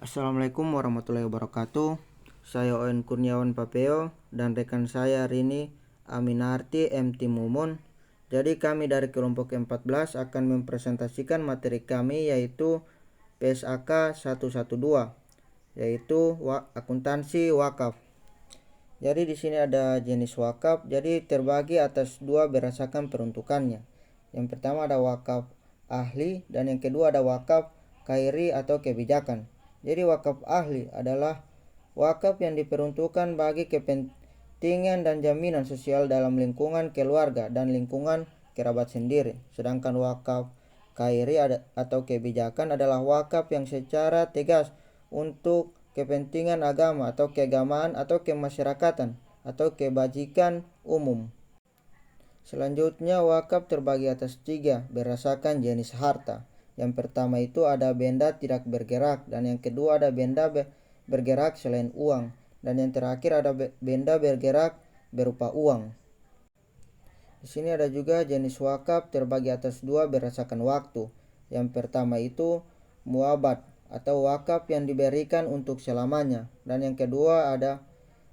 Assalamualaikum warahmatullahi wabarakatuh. Saya Oen Kurniawan Papeo dan rekan saya hari ini Aminarti M. Timumun. Jadi kami dari kelompok 14 akan mempresentasikan materi kami yaitu PSAK 112 yaitu akuntansi wakaf. Jadi di sini ada jenis wakaf, jadi terbagi atas dua berdasarkan peruntukannya. Yang pertama ada wakaf ahli dan yang kedua ada wakaf khairi atau kebijakan. Jadi wakaf ahli adalah wakaf yang diperuntukkan bagi kepentingan dan jaminan sosial dalam lingkungan keluarga dan lingkungan kerabat sendiri. Sedangkan wakaf khairi atau kebijakan adalah wakaf yang secara tegas untuk kepentingan agama atau keagamaan atau kemasyarakatan atau kebajikan umum. Selanjutnya wakaf terbagi atas 3 berdasarkan jenis harta. Yang pertama itu ada benda tidak bergerak dan yang kedua ada benda bergerak selain uang dan yang terakhir ada benda bergerak berupa uang. Di sini ada juga jenis wakaf terbagi atas 2 berdasarkan waktu. Yang pertama itu muabad atau wakaf yang diberikan untuk selamanya dan yang kedua ada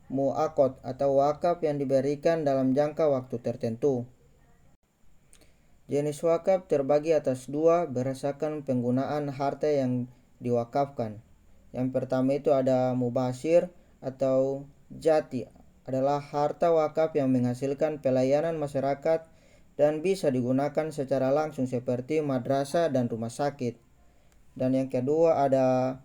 mu'aqad atau wakaf yang diberikan dalam jangka waktu tertentu. Jenis wakaf terbagi atas 2 berdasarkan penggunaan harta yang diwakafkan. Yang pertama itu ada mubashir atau jati adalah harta wakaf yang menghasilkan pelayanan masyarakat dan bisa digunakan secara langsung seperti madrasah dan rumah sakit. Dan yang kedua ada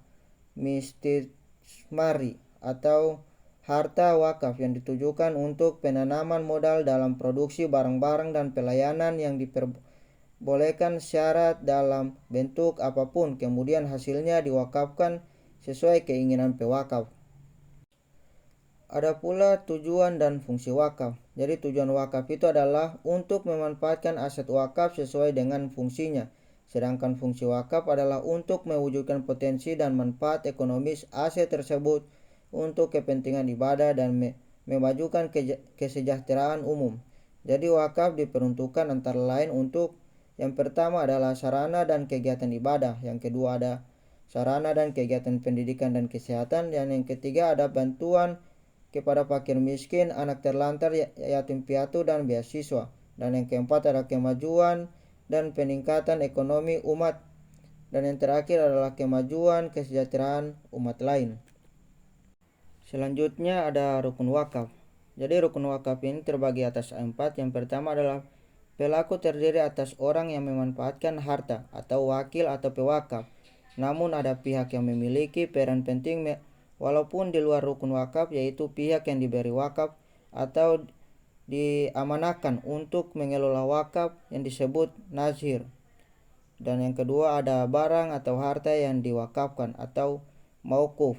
mistismari atau harta wakaf yang ditujukan untuk penanaman modal dalam produksi barang-barang dan pelayanan yang diperbolehkan syarat dalam bentuk apapun, kemudian hasilnya diwakafkan sesuai keinginan pewakaf. Ada pula tujuan dan fungsi wakaf. Jadi tujuan wakaf itu adalah untuk memanfaatkan aset wakaf sesuai dengan fungsinya. Sedangkan fungsi wakaf adalah untuk mewujudkan potensi dan manfaat ekonomis aset tersebut untuk kepentingan ibadah dan memajukan kesejahteraan umum. Jadi wakaf diperuntukkan antara lain untuk yang pertama adalah sarana dan kegiatan ibadah, yang kedua ada sarana dan kegiatan pendidikan dan kesehatan, dan yang ketiga ada bantuan kepada fakir miskin, anak terlantar, yatim piatu dan beasiswa, dan yang keempat ada kemajuan dan peningkatan ekonomi umat, dan yang terakhir adalah kemajuan kesejahteraan umat lain. Selanjutnya ada rukun wakaf. Jadi rukun wakaf ini terbagi atas 4. Yang pertama adalah pelaku terdiri atas orang yang memanfaatkan harta atau wakil atau pewakaf. Namun ada pihak yang memiliki peran penting walaupun di luar rukun wakaf, yaitu pihak yang diberi wakaf atau diamanahkan untuk mengelola wakaf yang disebut nazhir. Dan yang kedua ada barang atau harta yang diwakafkan atau mauquf.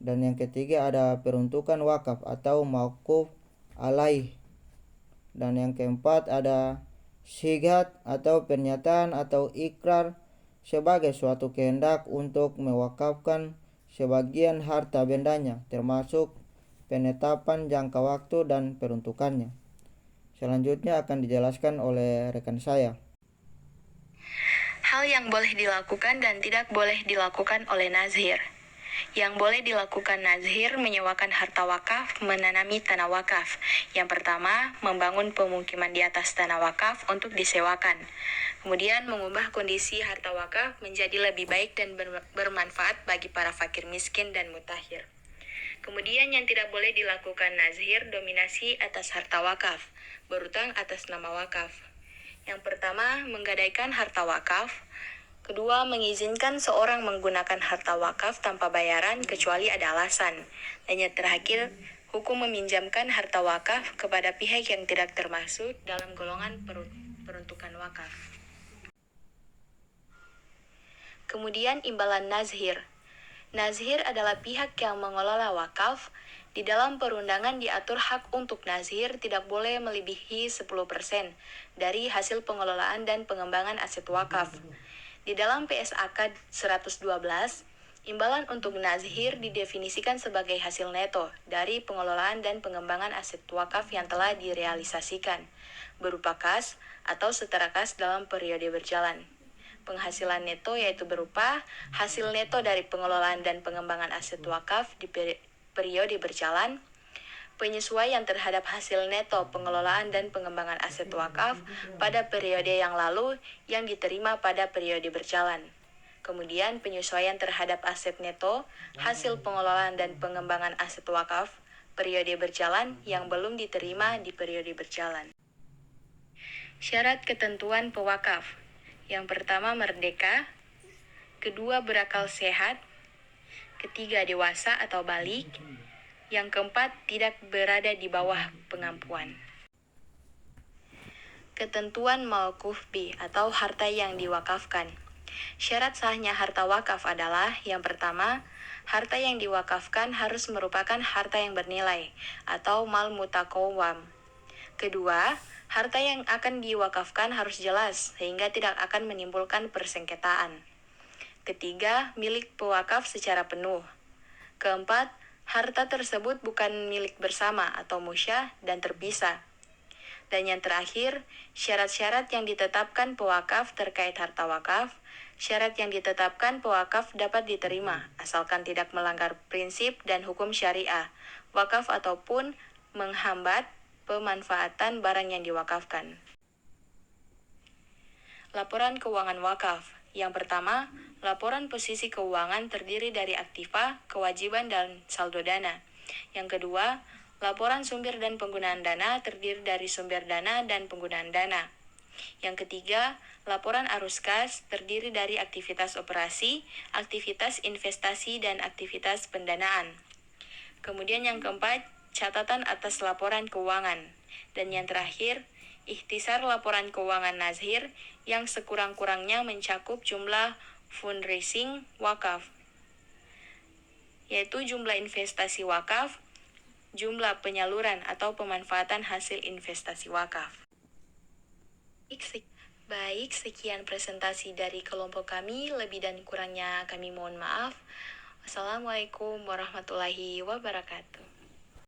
Dan yang ketiga ada peruntukan wakaf atau mauquf alaih. Dan yang keempat ada syigat atau pernyataan atau ikrar sebagai suatu kehendak untuk mewakafkan sebagian harta bendanya, termasuk penetapan jangka waktu dan peruntukannya. Selanjutnya akan dijelaskan oleh rekan saya. Hal yang boleh dilakukan dan tidak boleh dilakukan oleh nazhir. Yang boleh dilakukan nazhir menyewakan harta wakaf, menanami tanah wakaf. Yang pertama, membangun pemukiman di atas tanah wakaf untuk disewakan. Kemudian mengubah kondisi harta wakaf menjadi lebih baik dan bermanfaat bagi para fakir miskin dan mutakhir. Kemudian yang tidak boleh dilakukan nazhir dominasi atas harta wakaf, berutang atas nama wakaf. Yang pertama, menggadaikan harta wakaf. Kedua, mengizinkan seorang menggunakan harta wakaf tanpa bayaran kecuali ada alasan. Dan yang terakhir, hukum meminjamkan harta wakaf kepada pihak yang tidak termasuk dalam golongan peruntukan wakaf. Kemudian imbalan nazhir. Nazhir adalah pihak yang mengelola wakaf. Di dalam perundangan diatur hak untuk nazhir tidak boleh melebihi 10% dari hasil pengelolaan dan pengembangan aset wakaf. Di dalam PSAK 112, imbalan untuk nazhir didefinisikan sebagai hasil neto dari pengelolaan dan pengembangan aset wakaf yang telah direalisasikan, berupa kas atau setara kas dalam periode berjalan. penghasilan neto yaitu berupa hasil neto dari pengelolaan dan pengembangan aset wakaf di periode berjalan, penyesuaian terhadap hasil neto pengelolaan dan pengembangan aset wakaf pada periode yang lalu yang diterima pada periode berjalan. Kemudian penyesuaian terhadap aset neto, hasil pengelolaan dan pengembangan aset wakaf periode berjalan yang belum diterima di periode berjalan. Syarat ketentuan pewakaf. Yang pertama merdeka, kedua berakal sehat, ketiga dewasa atau balik, yang keempat tidak berada di bawah pengampuan. Ketentuan mauquf bi atau harta yang diwakafkan. Syarat sahnya harta wakaf adalah yang pertama, harta yang diwakafkan harus merupakan harta yang bernilai atau mal mutakawam. Kedua, harta yang akan diwakafkan harus jelas sehingga tidak akan menimbulkan persengketaan. Ketiga, milik pewakaf secara penuh. Keempat, harta tersebut bukan milik bersama atau musyah dan terpisah. Dan yang terakhir, syarat-syarat yang ditetapkan pewakaf terkait harta wakaf. Syarat yang ditetapkan pewakaf dapat diterima asalkan tidak melanggar prinsip dan hukum syariah wakaf ataupun menghambat pemanfaatan barang yang diwakafkan. Laporan keuangan wakaf. Yang pertama, laporan posisi keuangan terdiri dari aktiva, kewajiban, dan saldo dana. Yang kedua, laporan sumber dan penggunaan dana terdiri dari sumber dana dan penggunaan dana. Yang ketiga, laporan arus kas terdiri dari aktivitas operasi, aktivitas investasi, dan aktivitas pendanaan. Kemudian yang keempat, catatan atas laporan keuangan. Dan yang terakhir, ikhtisar laporan keuangan nazhir yang sekurang-kurangnya mencakup jumlah fundraising wakaf, yaitu jumlah investasi wakaf, jumlah penyaluran atau pemanfaatan hasil investasi wakaf. Baik, sekian presentasi dari kelompok kami. Lebih dan kurangnya kami mohon maaf. Wassalamualaikum warahmatullahi wabarakatuh.